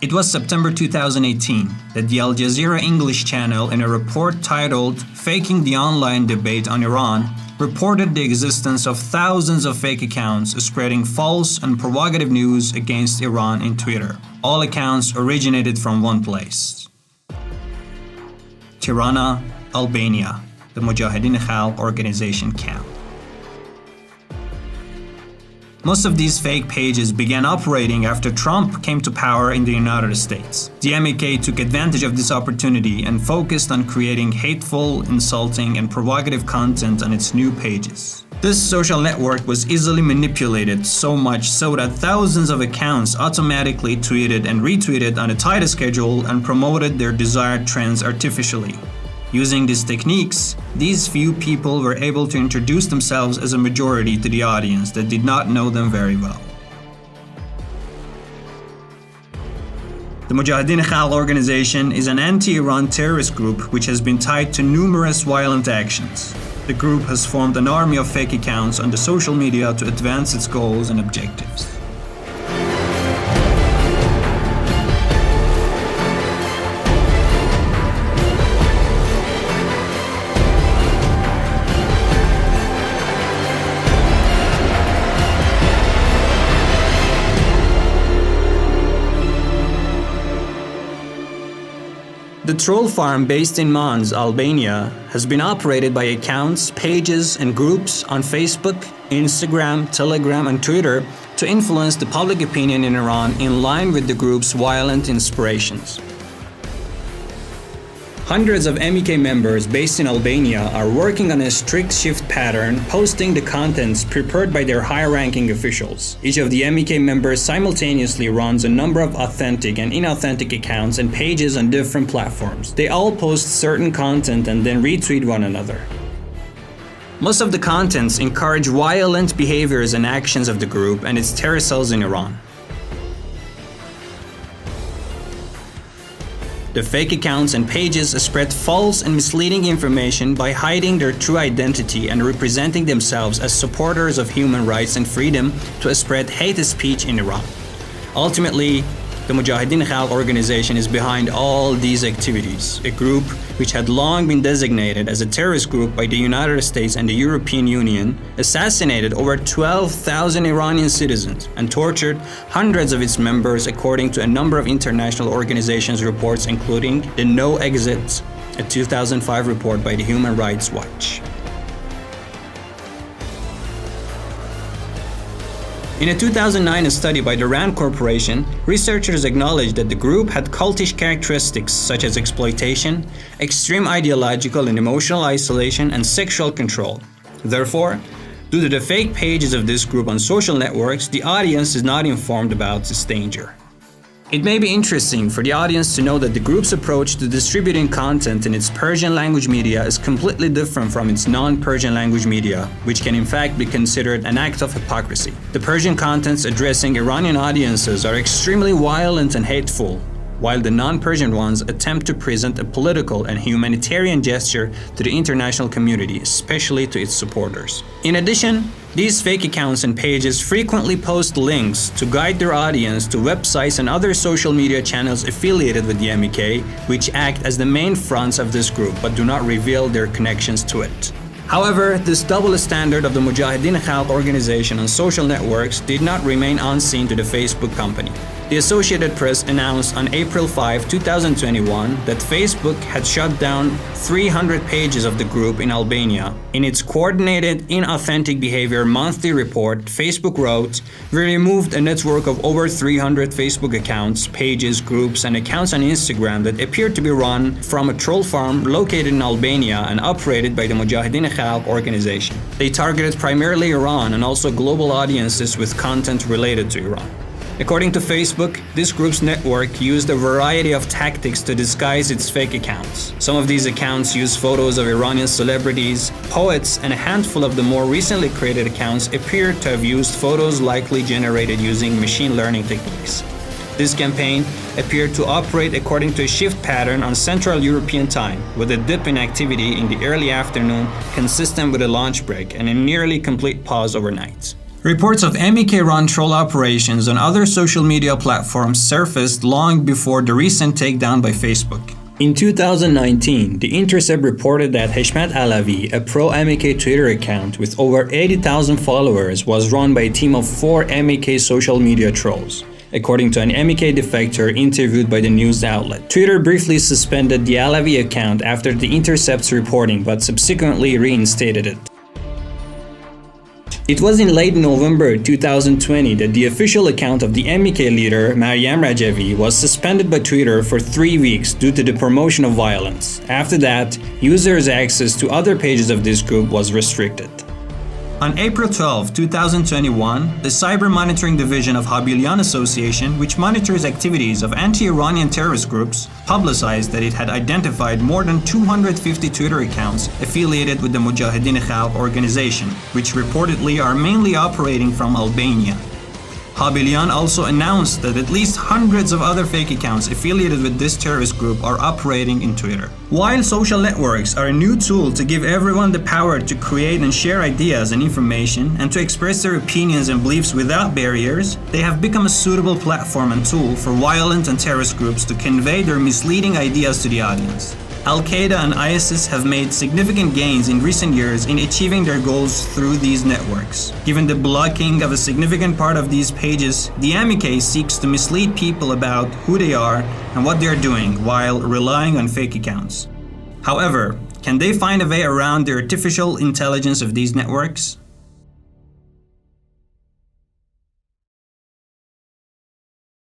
It was September 2018 that the Al Jazeera English channel, in a report titled "Faking the Online Debate on Iran," reported the existence of thousands of fake accounts spreading false and provocative news against Iran in Twitter. All accounts originated from one place: Tirana, Albania, the Mujahedin-e organization camp. Most of these fake pages began operating after Trump came to power in the United States. The MEK took advantage of this opportunity and focused on creating hateful, insulting, and provocative content on its new pages. This social network was easily manipulated, so much so that thousands of accounts automatically tweeted and retweeted on a tight schedule and promoted their desired trends artificially. Using these techniques, these few people were able to introduce themselves as a majority to the audience that did not know them very well. The Mujahedin-e organization is an anti-Iran terrorist group which has been tied to numerous violent actions. The group has formed an army of fake accounts on the social media to advance its goals and objectives. The troll farm based in Mons, Albania, has been operated by accounts, pages, and groups on Facebook, Instagram, Telegram, and Twitter to influence the public opinion in Iran in line with the group's violent inspirations. Hundreds of MEK members based in Albania are working on a strict shift pattern, posting the contents prepared by their high-ranking officials. Each of the MEK members simultaneously runs a number of authentic and inauthentic accounts and pages on different platforms. They all post certain content and then retweet one another. Most of the contents encourage violent behaviors and actions of the group and its terror cells in Iran. The fake accounts and pages spread false and misleading information by hiding their true identity and representing themselves as supporters of human rights and freedom to spread hate speech in Iran. Ultimately, the Mujahedin-e organization is behind all these activities, a group which had long been designated as a terrorist group by the United States and the European Union, assassinated over 12,000 Iranian citizens, and tortured hundreds of its members according to a number of international organizations' reports, including the No Exit, a 2005 report by the Human Rights Watch. In a 2009 study by the RAND Corporation, researchers acknowledged that the group had cultish characteristics such as exploitation, extreme ideological and emotional isolation, and sexual control. Therefore, due to the fake pages of this group on social networks, the audience is not informed about this danger. It may be interesting for the audience to know that the group's approach to distributing content in its Persian language media is completely different from its non-Persian language media, which can in fact be considered an act of hypocrisy. The Persian contents addressing Iranian audiences are extremely violent and hateful, while the non-Persian ones attempt to present a political and humanitarian gesture to the international community, especially to its supporters. In addition, these fake accounts and pages frequently post links to guide their audience to websites and other social media channels affiliated with the MEK, which act as the main fronts of this group but do not reveal their connections to it. However, this double standard of the Mujahedin-e organization on social networks did not remain unseen to the Facebook company. The Associated Press announced on April 5, 2021 that Facebook had shut down 300 pages of the group in Albania. In its Coordinated Inauthentic Behavior monthly report, Facebook wrote, "We removed a network of over 300 Facebook accounts, pages, groups, and accounts on Instagram that appeared to be run from a troll farm located in Albania and operated by the Mujahedin-e organization. They targeted primarily Iran and also global audiences with content related to Iran." According to Facebook, this group's network used a variety of tactics to disguise its fake accounts. Some of these accounts used photos of Iranian celebrities, poets, and a handful of the more recently created accounts appeared to have used photos likely generated using machine learning techniques. This campaign appeared to operate according to a shift pattern on Central European time, with a dip in activity in the early afternoon consistent with a lunch break and a nearly complete pause overnight. Reports of MEK-run troll operations on other social media platforms surfaced long before the recent takedown by Facebook. In 2019, The Intercept reported that Heshmat Alavi, a pro-MEK Twitter account with over 80,000 followers, was run by a team of 4 MEK social media trolls, according to an MEK defector interviewed by the news outlet. Twitter briefly suspended the Alavi account after The Intercept's reporting, but subsequently reinstated it. It was in late November 2020 that the official account of the MEK leader, Maryam Rajavi, was suspended by Twitter for 3 weeks due to the promotion of violence. After that, users' access to other pages of this group was restricted. On April 12, 2021, the Cyber Monitoring Division of Habilian Association, which monitors activities of anti-Iranian terrorist groups, publicized that it had identified more than 250 Twitter accounts affiliated with the Mujahedin-e organization, which reportedly are mainly operating from Albania. Habilian also announced that at least hundreds of other fake accounts affiliated with this terrorist group are operating in Twitter. While social networks are a new tool to give everyone the power to create and share ideas and information and to express their opinions and beliefs without barriers, they have become a suitable platform and tool for violent and terrorist groups to convey their misleading ideas to the audience. Al-Qaeda and ISIS have made significant gains in recent years in achieving their goals through these networks. Given the blocking of a significant part of these pages, the MEK seeks to mislead people about who they are and what they are doing while relying on fake accounts. However, can they find a way around the artificial intelligence of these networks?